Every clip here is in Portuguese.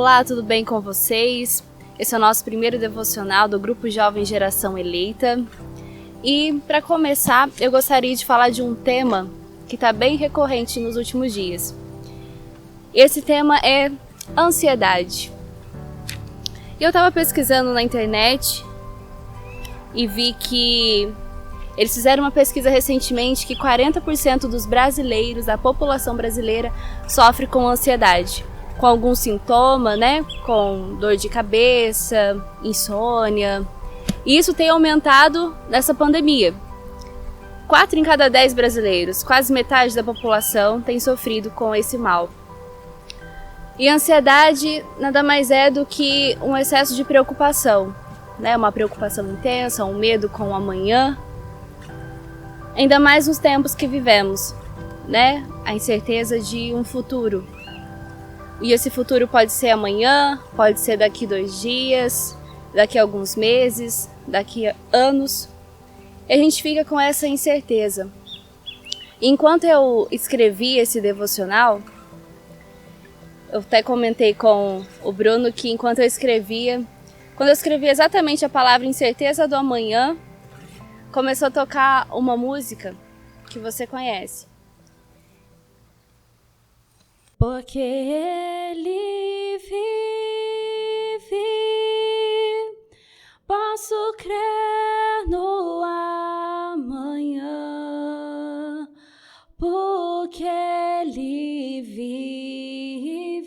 Olá, tudo bem com vocês? Esse é o nosso primeiro devocional do Grupo Jovem Geração Eleita. E para começar, eu gostaria de falar de um tema que está bem recorrente nos últimos dias. Esse tema é ansiedade. Eu estava pesquisando na internet e vi que eles fizeram uma pesquisa recentemente que 40% dos brasileiros, da população brasileira, sofre com ansiedade. Com algum sintoma, né? Com dor de cabeça, insônia. E isso tem aumentado nessa pandemia. 4 em cada 10 brasileiros, quase metade da população, tem sofrido com esse mal. E a ansiedade nada mais é do que um excesso de preocupação, né? Uma preocupação intensa, um medo com o amanhã. Ainda mais nos tempos que vivemos, né? A incerteza de um futuro. E esse futuro pode ser amanhã, pode ser daqui 2 dias, daqui a alguns meses, daqui a anos. E a gente fica com essa incerteza. Enquanto eu escrevi esse devocional, eu até comentei com o Bruno que enquanto eu escrevia, quando eu escrevi exatamente a palavra incerteza do amanhã, começou a tocar uma música que você conhece. Porque Ele vive, posso crer no amanhã. Porque Ele vive,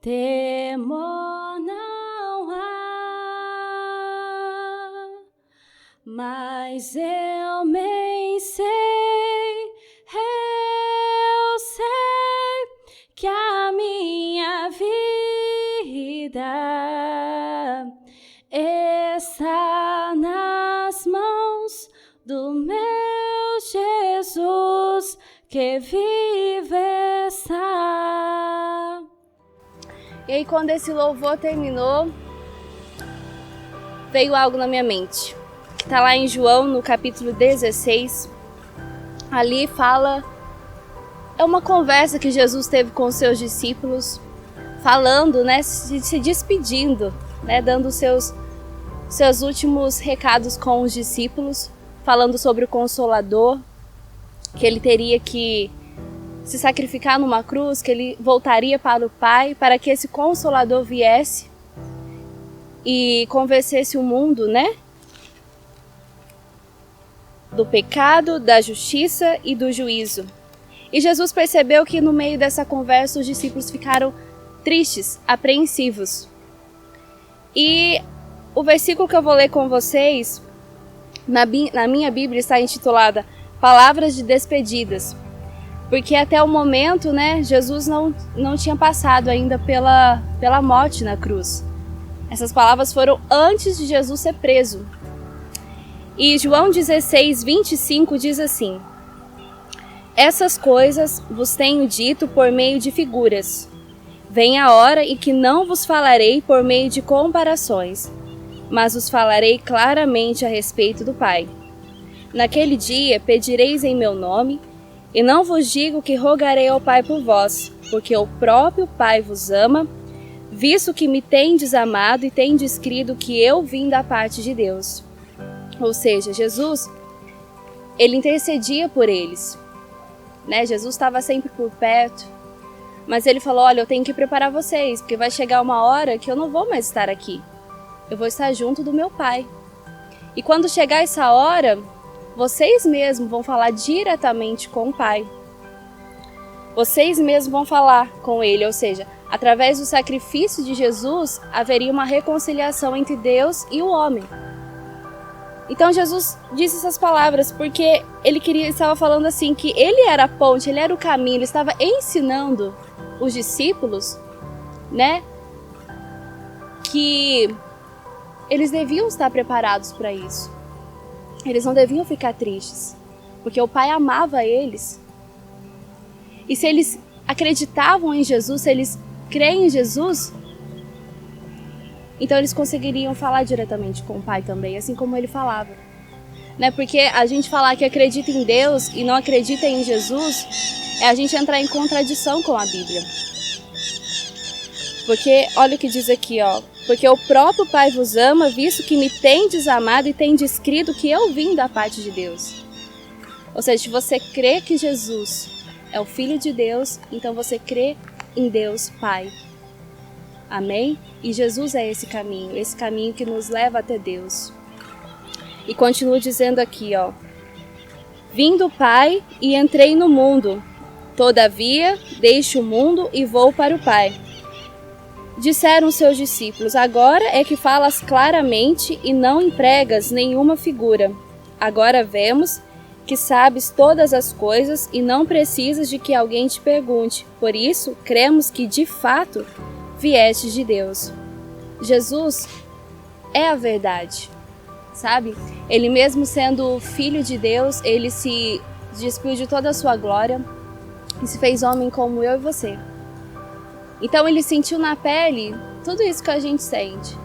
temor não há, mas eu bem sei. Que a minha vida está nas mãos do meu Jesus que vive está. E aí quando esse louvor terminou, veio algo na minha mente, que está lá em João no capítulo 16, ali fala... É uma conversa que Jesus teve com os seus discípulos, falando, né, se despedindo, né, dando seus últimos recados com os discípulos, falando sobre o Consolador, que ele teria que se sacrificar numa cruz, que ele voltaria para o Pai, para que esse Consolador viesse e convencesse o mundo, né, do pecado, da justiça e do juízo. E Jesus percebeu que no meio dessa conversa os discípulos ficaram tristes, apreensivos. E o versículo que eu vou ler com vocês, na minha Bíblia, está intitulada Palavras de Despedidas. Porque até o momento, né, Jesus não tinha passado ainda pela morte na cruz. Essas palavras foram antes de Jesus ser preso. E João 16, 25 diz assim: Essas coisas vos tenho dito por meio de figuras. Vem a hora em que não vos falarei por meio de comparações, mas vos falarei claramente a respeito do Pai. Naquele dia pedireis em meu nome, e não vos digo que rogarei ao Pai por vós, porque o próprio Pai vos ama, visto que me tendes amado e tendes crido que eu vim da parte de Deus. Ou seja, Jesus, ele intercedia por eles. Né? Jesus estava sempre por perto, mas ele falou, olha, eu tenho que preparar vocês, porque vai chegar uma hora que eu não vou mais estar aqui, eu vou estar junto do meu Pai, e quando chegar essa hora, vocês mesmos vão falar diretamente com o Pai, vocês mesmos vão falar com Ele, ou seja, através do sacrifício de Jesus, haveria uma reconciliação entre Deus e o homem. Então Jesus disse essas palavras porque ele estava falando assim que ele era a ponte, ele era o caminho, ele estava ensinando os discípulos, né, que eles deviam estar preparados para isso. Eles não deviam ficar tristes, porque o Pai amava eles. E se eles acreditavam em Jesus, se eles creem em Jesus, então eles conseguiriam falar diretamente com o Pai também, assim como ele falava. Né? Porque a gente falar que acredita em Deus e não acredita em Jesus, é a gente entrar em contradição com a Bíblia. Porque, olha o que diz aqui, ó. Porque o próprio Pai vos ama, visto que me tendes amado e tendes crido que eu vim da parte de Deus. Ou seja, se você crê que Jesus é o Filho de Deus, então você crê em Deus Pai. Amém? E Jesus é esse caminho que nos leva até Deus. E continua dizendo aqui, ó. Vim do Pai e entrei no mundo. Todavia, deixo o mundo e vou para o Pai. Disseram seus discípulos, agora é que falas claramente e não empregas nenhuma figura. Agora vemos que sabes todas as coisas e não precisas de que alguém te pergunte. Por isso, cremos que de fato vieste de Deus. Jesus é a verdade, sabe? Ele mesmo sendo filho de Deus, ele se despiu de toda a sua glória e se fez homem como eu e você. Então ele sentiu na pele tudo isso que a gente sente,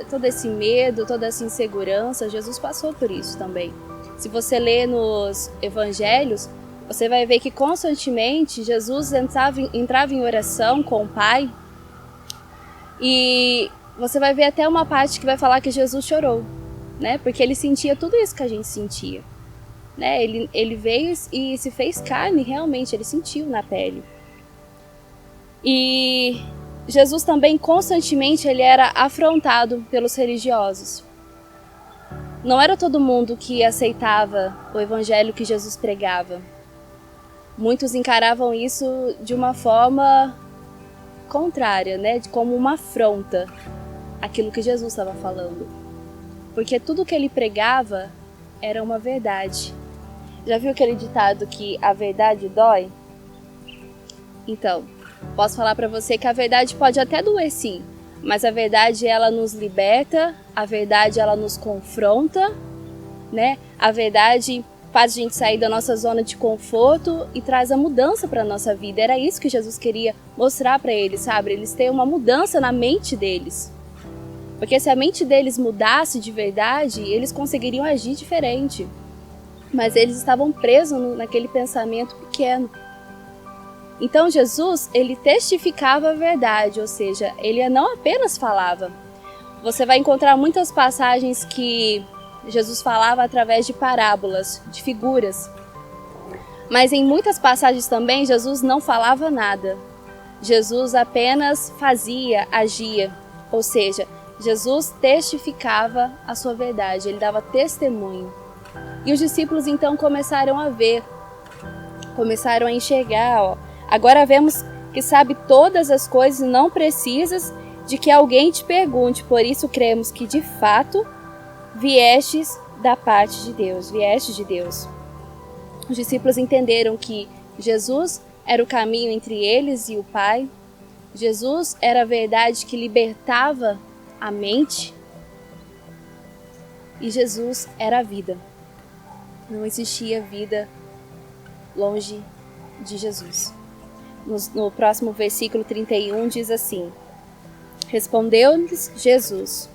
todo esse medo, toda essa insegurança. Jesus passou por isso também. Se você ler nos evangelhos, você vai ver que constantemente Jesus entrava em oração com o Pai. E você vai ver até uma parte que vai falar que Jesus chorou, né? Porque ele sentia tudo isso que a gente sentia, né? Ele veio e se fez carne, realmente, ele sentiu na pele. E Jesus também constantemente ele era afrontado pelos religiosos. Não era todo mundo que aceitava o evangelho que Jesus pregava. Muitos encaravam isso de uma forma contrária, né? Como uma afronta àquilo que Jesus estava falando. Porque tudo que ele pregava era uma verdade. Já viu aquele ditado que a verdade dói? Então, posso falar para você que a verdade pode até doer sim, mas a verdade ela nos liberta, a verdade ela nos confronta, né? A verdade faz a gente sair da nossa zona de conforto e traz a mudança para a nossa vida. Era isso que Jesus queria mostrar para eles, sabe? Eles têm uma mudança na mente deles. Porque se a mente deles mudasse de verdade, eles conseguiriam agir diferente. Mas eles estavam presos naquele pensamento pequeno. Então Jesus, ele testificava a verdade, ou seja, ele não apenas falava. Você vai encontrar muitas passagens que Jesus falava através de parábolas, de figuras. Mas em muitas passagens também, Jesus não falava nada. Jesus apenas fazia, agia. Ou seja, Jesus testificava a sua verdade, ele dava testemunho. E os discípulos então começaram a ver, começaram a enxergar, ó. Agora vemos que sabe todas as coisas e não precisas de que alguém te pergunte. Por isso cremos que de fato viestes da parte de Deus, vieste de Deus. Os discípulos entenderam que Jesus era o caminho entre eles e o Pai. Jesus era a verdade que libertava a mente. E Jesus era a vida. Não existia vida longe de Jesus. No próximo versículo 31 diz assim: Respondeu-lhes Jesus: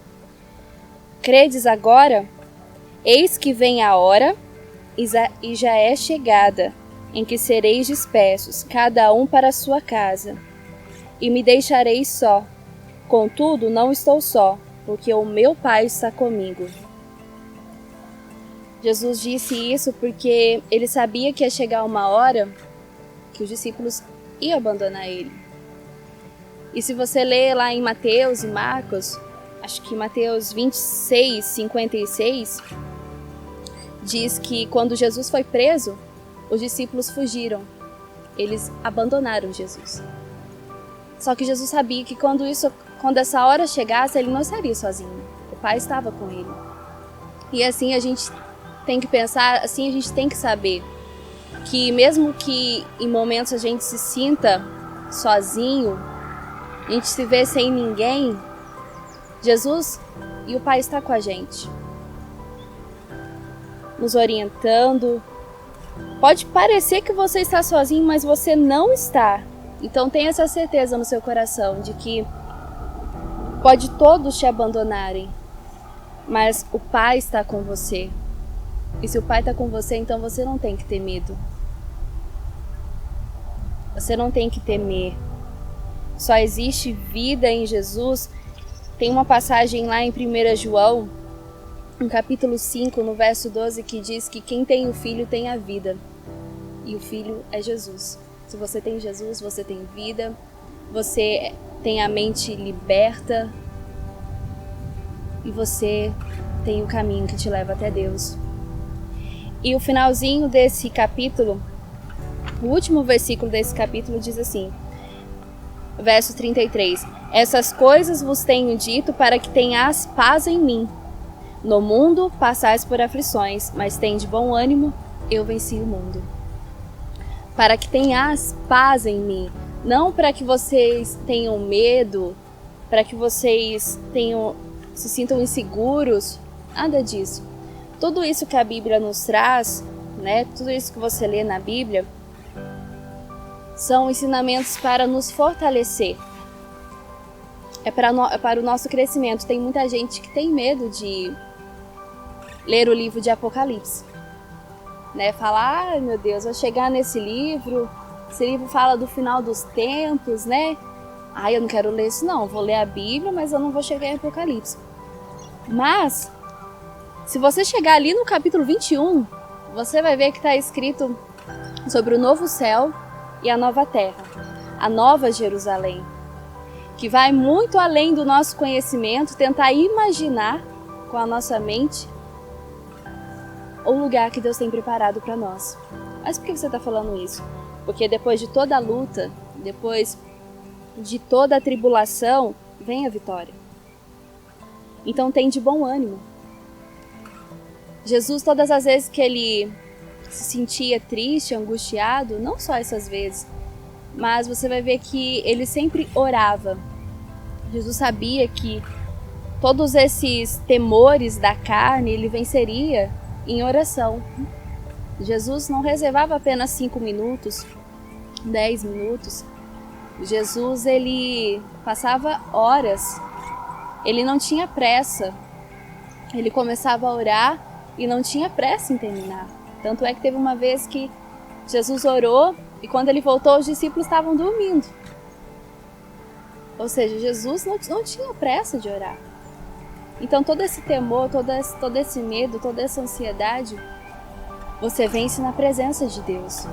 Credes agora? Eis que vem a hora, e já é chegada, em que sereis dispersos, cada um para a sua casa, e me deixareis só. Contudo, não estou só, porque o meu Pai está comigo. Jesus disse isso porque ele sabia que ia chegar uma hora que os discípulos iam abandonar ele. E se você ler lá em Mateus e Marcos, acho que Mateus 26, 56, diz que quando Jesus foi preso, os discípulos fugiram. Eles abandonaram Jesus. Só que Jesus sabia que quando essa hora chegasse, ele não estaria sozinho. O Pai estava com ele. E assim a gente tem que pensar, assim a gente tem que saber que mesmo que em momentos a gente se sinta sozinho, a gente se vê sem ninguém, Jesus e o Pai está com a gente, nos orientando. Pode parecer que você está sozinho, mas você não está. Então tenha essa certeza no seu coração de que pode todos te abandonarem, mas o Pai está com você. E se o Pai está com você, então você não tem que ter medo. Você não tem que temer. só existe vida em Jesus, tem uma passagem lá em 1 João, no capítulo 5, no verso 12, que diz que quem tem o Filho tem a vida. E o Filho é Jesus. Se você tem Jesus, você tem vida, você tem a mente liberta e você tem o caminho que te leva até Deus. E o finalzinho desse capítulo, o último versículo desse capítulo diz assim, verso 33, essas coisas vos tenho dito para que tenhas paz em mim. No mundo passais por aflições, mas tende bom ânimo, eu venci o mundo. Para que tenhas paz em mim, não para que vocês tenham medo, para que vocês se sintam inseguros, nada disso. Tudo isso que a Bíblia nos traz, né, tudo isso que você lê na Bíblia, são ensinamentos para nos fortalecer. É para o nosso crescimento. Tem muita gente que tem medo de ler o livro de Apocalipse. Né? Falar, ai meu Deus, vou chegar nesse livro, esse livro fala do final dos tempos, né? Ai, eu não quero ler isso não, vou ler a Bíblia, mas eu não vou chegar em Apocalipse. Mas, se você chegar ali no capítulo 21, você vai ver que está escrito sobre o novo céu e a nova terra, a nova Jerusalém, que vai muito além do nosso conhecimento, tentar imaginar com a nossa mente o lugar que Deus tem preparado para nós. Mas por que você está falando isso? Porque depois de toda a luta, depois de toda a tribulação, vem a vitória. Então tem de bom ânimo. Jesus, todas as vezes que ele se sentia triste, angustiado, não só essas vezes, mas você vai ver que ele sempre orava. Jesus sabia que todos esses temores da carne ele venceria em oração. Jesus não reservava apenas 5 minutos, 10 minutos. Jesus, ele passava horas. Ele não tinha pressa. Ele começava a orar e não tinha pressa em terminar. Tanto é que teve uma vez que Jesus orou e quando ele voltou, os discípulos estavam dormindo. Ou seja, Jesus não tinha pressa de orar. Então todo esse temor, todo esse medo, toda essa ansiedade, você vence na presença de Deus.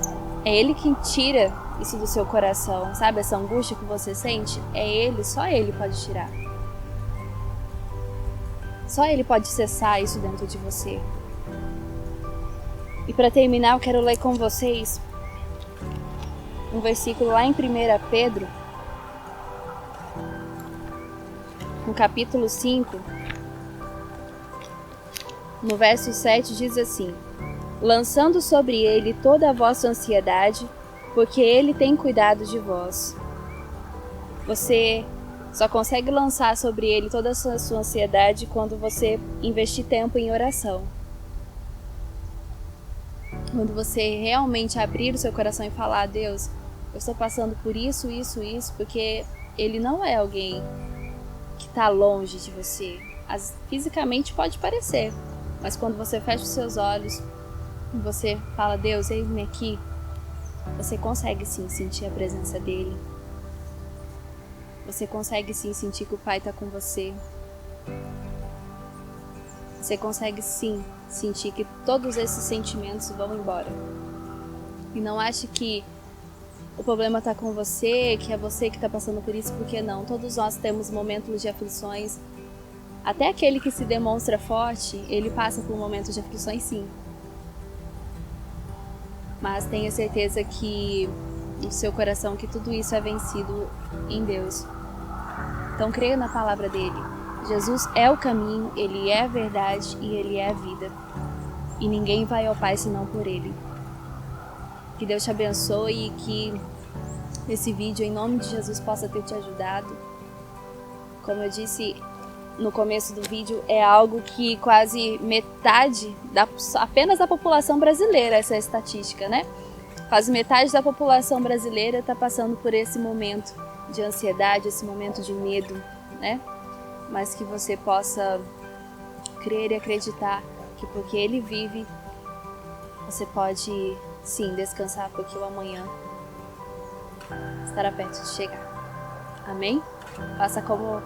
É Ele quem tira isso do seu coração, sabe? Essa angústia que você sente, é Ele, só Ele pode tirar. Só Ele pode cessar isso dentro de você. E para terminar, eu quero ler com vocês um versículo lá em 1 Pedro, no capítulo 5, no verso 7, diz assim: lançando sobre ele toda a vossa ansiedade, porque ele tem cuidado de vós. Você só consegue lançar sobre ele toda a sua ansiedade quando você investir tempo em oração. Quando você realmente abrir o seu coração e falar: Deus, eu estou passando por isso, porque ele não é alguém que está longe de você. Fisicamente pode parecer, mas quando você fecha os seus olhos e você fala: Deus, eis-me aqui, você consegue sim sentir a presença dele. Você consegue sim sentir que o Pai está com você. Você consegue sim sentir que todos esses sentimentos vão embora. E não ache que o problema está com você, que é você que está passando por isso, porque não. Todos nós temos momentos de aflições. Até aquele que se demonstra forte, ele passa por momentos de aflições sim. Mas tenha certeza que no seu coração que tudo isso é vencido em Deus. Então creia na palavra dele. Jesus é o caminho, ele é a verdade e ele é a vida. E ninguém vai ao Pai senão por ele. Que Deus te abençoe e que esse vídeo, em nome de Jesus, possa ter te ajudado. Como eu disse no começo do vídeo, é algo que quase metade, apenas da população brasileira, essa é a estatística, né? Quase metade da população brasileira está passando por esse momento de ansiedade, esse momento de medo, né? Mas que você possa crer e acreditar que porque Ele vive, você pode sim descansar, porque o amanhã estará perto de chegar. Amém? Faça como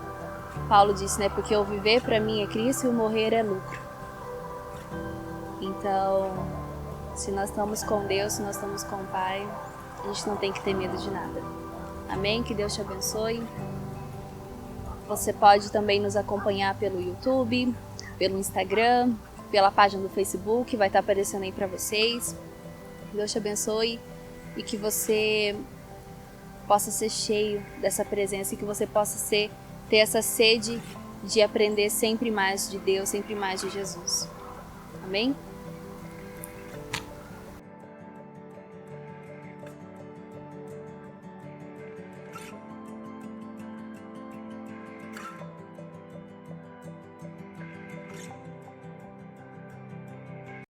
Paulo disse, né? Porque o viver para mim é Cristo e o morrer é lucro. Então, se nós estamos com Deus, se nós estamos com o Pai, a gente não tem que ter medo de nada. Amém? Que Deus te abençoe. Você pode também nos acompanhar pelo YouTube, pelo Instagram, pela página do Facebook, vai estar aparecendo aí para vocês. Deus te abençoe e que você possa ser cheio dessa presença e que você possa ter essa sede de aprender sempre mais de Deus, sempre mais de Jesus. Amém?